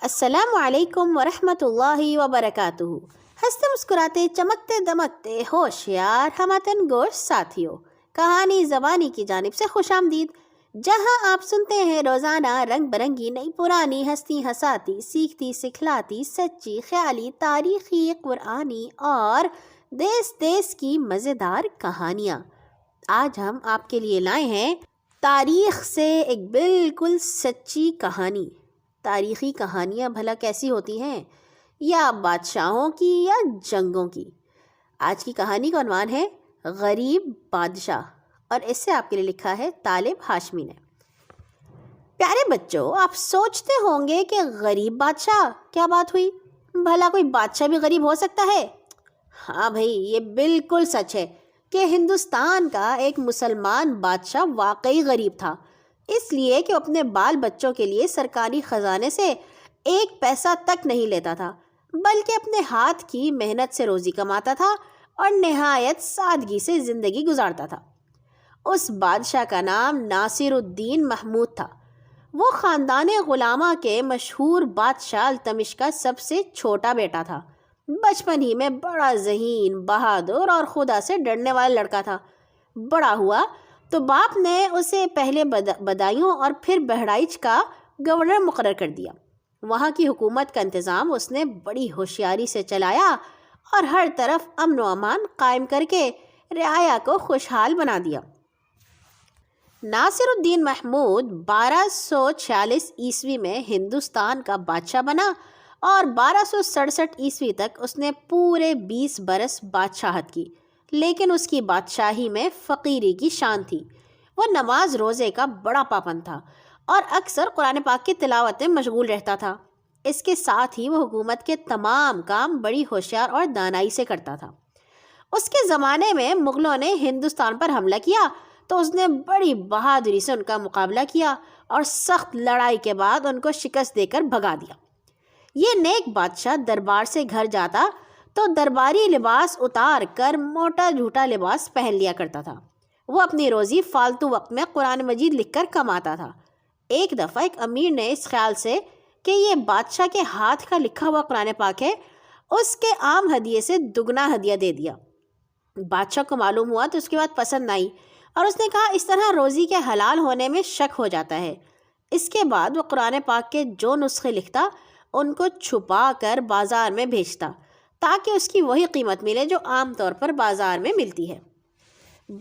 السلام علیکم ورحمۃ اللہ وبرکاتہ۔ ہنستے مسکراتے چمکتے دمکتے ہوشیار ہمتن گوش ساتھیوں، کہانی زبانی کی جانب سے خوش آمدید، جہاں آپ سنتے ہیں روزانہ رنگ برنگی نئی پرانی ہستی ہساتی سیکھتی سکھلاتی سچی خیالی تاریخی قرآنی اور دیس دیس کی مزیدار کہانیاں۔ آج ہم آپ کے لیے لائے ہیں تاریخ سے ایک بالکل سچی کہانی۔ تاریخی کہانیاں بھلا کیسی ہوتی ہیں؟ یا بادشاہوں کی یا جنگوں کی؟ آج کی کہانی کا عنوان ہے غریب بادشاہ، اور اس سے آپ کے لیے لکھا ہے طالب ہاشمی نے۔ پیارے بچوں، آپ سوچتے ہوں گے کہ غریب بادشاہ کیا بات ہوئی؟ بھلا کوئی بادشاہ بھی غریب ہو سکتا ہے؟ ہاں بھائی، یہ بالکل سچ ہے کہ ہندوستان کا ایک مسلمان بادشاہ واقعی غریب تھا، اس لیے کہ وہ اپنے بال بچوں کے لیے سرکاری خزانے سے ایک پیسہ تک نہیں لیتا تھا، بلکہ اپنے ہاتھ کی محنت سے روزی کماتا تھا اور نہایت سادگی سے زندگی گزارتا تھا۔ اس بادشاہ کا نام ناصر الدین محمود تھا۔ وہ خاندان غلامہ کے مشہور بادشاہ التمش کا سب سے چھوٹا بیٹا تھا۔ بچپن ہی میں بڑا ذہین، بہادر اور خدا سے ڈرنے والا لڑکا تھا۔ بڑا ہوا تو باپ نے اسے پہلے بدایوں اور پھر بہرائچ کا گورنر مقرر کر دیا۔ وہاں کی حکومت کا انتظام اس نے بڑی ہوشیاری سے چلایا اور ہر طرف امن و امان قائم کر کے رعایا کو خوشحال بنا دیا۔ ناصر الدین محمود 1246 عیسوی میں ہندوستان کا بادشاہ بنا اور 1267 عیسوی تک اس نے پورے 20 برس بادشاہت کی، لیکن اس کی بادشاہی میں فقیری کی شان تھی۔ وہ نماز روزے کا بڑا پابند تھا اور اکثر قرآن پاک کی تلاوت میں مشغول رہتا تھا۔ اس کے ساتھ ہی وہ حکومت کے تمام کام بڑی ہوشیار اور دانائی سے کرتا تھا۔ اس کے زمانے میں مغلوں نے ہندوستان پر حملہ کیا تو اس نے بڑی بہادری سے ان کا مقابلہ کیا اور سخت لڑائی کے بعد ان کو شکست دے کر بھگا دیا۔ یہ نیک بادشاہ دربار سے گھر جاتا تو درباری لباس اتار کر موٹا جھوٹا لباس پہن لیا کرتا تھا۔ وہ اپنی روزی فالتو وقت میں قرآن مجید لکھ کر کماتا تھا۔ ایک دفعہ ایک امیر نے اس خیال سے کہ یہ بادشاہ کے ہاتھ کا لکھا ہوا قرآن پاک ہے، اس کے عام ہدیے سے دگنا ہدیہ دے دیا۔ بادشاہ کو معلوم ہوا تو اس کی بات پسند نہ آئی اور اس نے کہا اس طرح روزی کے حلال ہونے میں شک ہو جاتا ہے۔ اس کے بعد وہ قرآن پاک کے جو نسخے لکھتا ان کو چھپا کر بازار میں بھیجتا تاکہ اس کی وہی قیمت ملے جو عام طور پر بازار میں ملتی ہے۔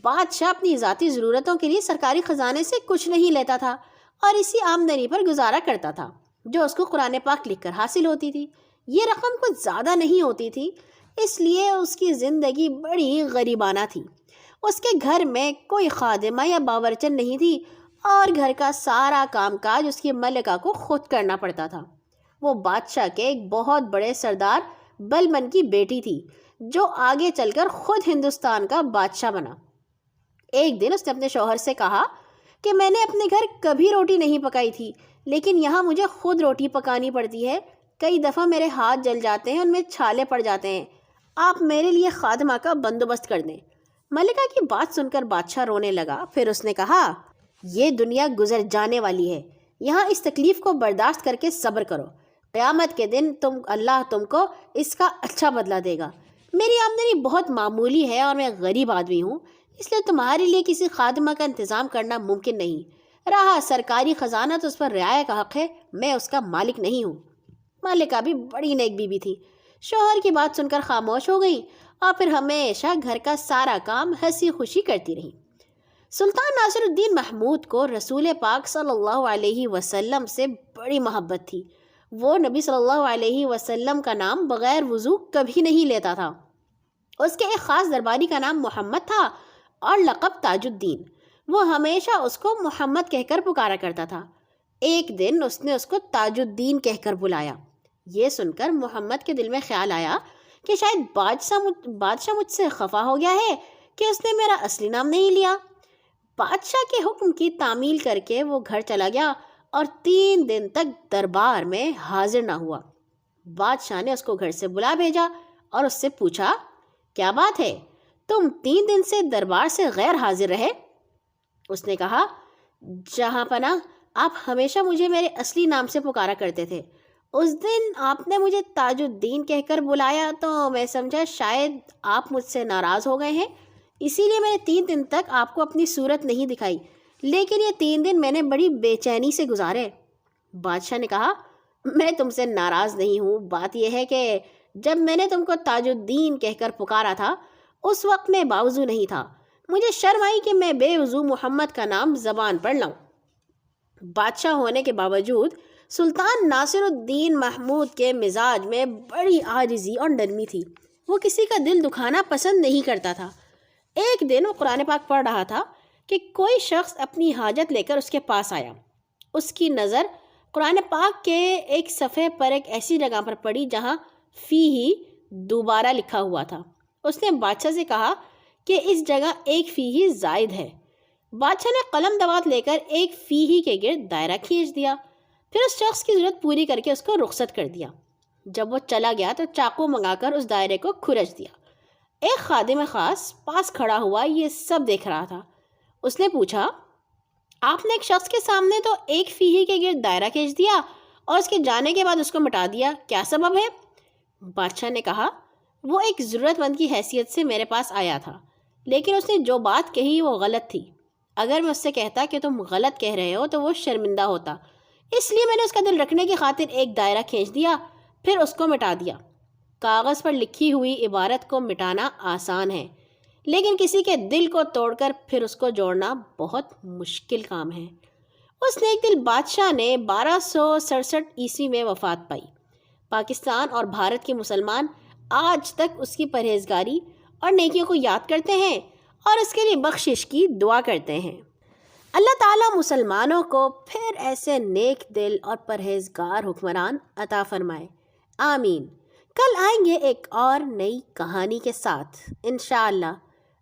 بادشاہ اپنی ذاتی ضرورتوں کے لیے سرکاری خزانے سے کچھ نہیں لیتا تھا اور اسی آمدنی پر گزارا کرتا تھا جو اس کو قرآن پاک لکھ کر حاصل ہوتی تھی۔ یہ رقم کچھ زیادہ نہیں ہوتی تھی، اس لیے اس کی زندگی بڑی غریبانہ تھی۔ اس کے گھر میں کوئی خادمہ یا باورچن نہیں تھی اور گھر کا سارا کام کاج اس کی ملکہ کو خود کرنا پڑتا تھا۔ وہ بادشاہ کے ایک بہت بڑے سردار بلبن کی بیٹی تھی جو آگے چل کر خود ہندوستان کا بادشاہ بنا۔ ایک دن اس نے اپنے شوہر سے کہا کہ میں نے اپنے گھر کبھی روٹی نہیں پکائی تھی، لیکن یہاں مجھے خود روٹی پکانی پڑتی ہے۔ کئی دفعہ میرے ہاتھ جل جاتے ہیں، ان میں چھالے پڑ جاتے ہیں۔ آپ میرے لیے خادمہ کا بندوبست کر دیں۔ ملکہ کی بات سن کر بادشاہ رونے لگا۔ پھر اس نے کہا یہ دنیا گزر جانے والی ہے، یہاں اس تکلیف کو برداشت کر کے صبر کرو۔ قیامت کے دن اللہ تم کو اس کا اچھا بدلہ دے گا۔ میری آمدنی بہت معمولی ہے اور میں غریب آدمی ہوں، اس لیے تمہارے لیے کسی خادمہ کا انتظام کرنا ممکن نہیں۔ رہا سرکاری خزانہ تو اس پر رعایا کا حق ہے، میں اس کا مالک نہیں ہوں۔ مالکہ بھی بڑی نیک بیوی تھی، شوہر کی بات سن کر خاموش ہو گئی اور پھر ہمیشہ گھر کا سارا کام ہنسی خوشی کرتی رہی۔ سلطان ناصر الدین محمود کو رسول پاک صلی اللہ علیہ وسلم سے بڑی محبت تھی۔ وہ نبی صلی اللہ علیہ وسلم کا نام بغیر وضو کبھی نہیں لیتا تھا۔ اس کے ایک خاص درباری کا نام محمد تھا اور لقب تاج الدین۔ وہ ہمیشہ اس کو محمد کہہ کر پکارا کرتا تھا۔ ایک دن اس نے اس کو تاج الدین کہہ کر بلایا۔ یہ سن کر محمد کے دل میں خیال آیا کہ شاید بادشاہ مجھ سے خفا ہو گیا ہے کہ اس نے میرا اصلی نام نہیں لیا۔ بادشاہ کے حکم کی تعمیل کر کے وہ گھر چلا گیا اور 3 دن تک دربار میں حاضر نہ ہوا۔ بادشاہ نے اس کو گھر سے بلا بھیجا اور اس سے پوچھا کیا بات ہے، تم 3 دن سے دربار سے غیر حاضر رہے؟ اس نے کہا جہاں پناہ، آپ ہمیشہ مجھے میرے اصلی نام سے پکارا کرتے تھے، اس دن آپ نے مجھے تاج الدین کہہ کر بلایا تو میں سمجھا شاید آپ مجھ سے ناراض ہو گئے ہیں، اسی لیے میں نے 3 دن تک آپ کو اپنی صورت نہیں دکھائی، لیکن یہ 3 دن میں نے بڑی بے چینی سے گزارے۔ بادشاہ نے کہا، میں تم سے ناراض نہیں ہوں، بات یہ ہے کہ جب میں نے تم کو تاج الدین کہہ کر پکارا تھا اس وقت میں باوضو نہیں تھا، مجھے شرم آئی کہ میں بے وضو محمد کا نام زبان پر لاؤں۔ بادشاہ ہونے کے باوجود سلطان ناصر الدین محمود کے مزاج میں بڑی عاجزی اور نرمی تھی، وہ کسی کا دل دکھانا پسند نہیں کرتا تھا۔ ایک دن وہ قرآن پاک پڑھ رہا تھا کہ کوئی شخص اپنی حاجت لے کر اس کے پاس آیا۔ اس کی نظر قرآن پاک کے ایک صفحے پر ایک ایسی جگہ پر پڑی جہاں فی ہی دوبارہ لکھا ہوا تھا۔ اس نے بادشاہ سے کہا کہ اس جگہ ایک فی ہی زائد ہے۔ بادشاہ نے قلم دوات لے کر ایک فی ہی کے گرد دائرہ کھینچ دیا، پھر اس شخص کی ضرورت پوری کر کے اس کو رخصت کر دیا۔ جب وہ چلا گیا تو چاقو منگا کر اس دائرے کو کھرچ دیا۔ ایک خادم خاص پاس کھڑا ہوا یہ سب دیکھ رہا تھا۔ اس نے پوچھا، آپ نے ایک شخص کے سامنے تو ایک فی ہی کے گرد دائرہ کھینچ دیا اور اس کے جانے کے بعد اس کو مٹا دیا، کیا سبب ہے؟ بادشاہ نے کہا، وہ ایک ضرورت مند کی حیثیت سے میرے پاس آیا تھا، لیکن اس نے جو بات کہی وہ غلط تھی۔ اگر میں اس سے کہتا کہ تم غلط کہہ رہے ہو تو وہ شرمندہ ہوتا، اس لیے میں نے اس کا دل رکھنے کی خاطر ایک دائرہ کھینچ دیا، پھر اس کو مٹا دیا۔ کاغذ پر لکھی ہوئی عبارت کو مٹانا آسان ہے، لیکن کسی کے دل کو توڑ کر پھر اس کو جوڑنا بہت مشکل کام ہے۔ اس نیک دل بادشاہ نے 1267 میں وفات پائی۔ پاکستان اور بھارت کے مسلمان آج تک اس کی پرہیزگاری اور نیکیوں کو یاد کرتے ہیں اور اس کے لیے بخشش کی دعا کرتے ہیں۔ اللہ تعالیٰ مسلمانوں کو پھر ایسے نیک دل اور پرہیزگار حکمران عطا فرمائے، آمین۔ کل آئیں گے ایک اور نئی کہانی کے ساتھ انشاءاللہ۔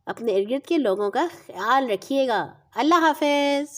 اپنے ارد گرد کے لوگوں کا خیال رکھیے گا۔ اللہ حافظ۔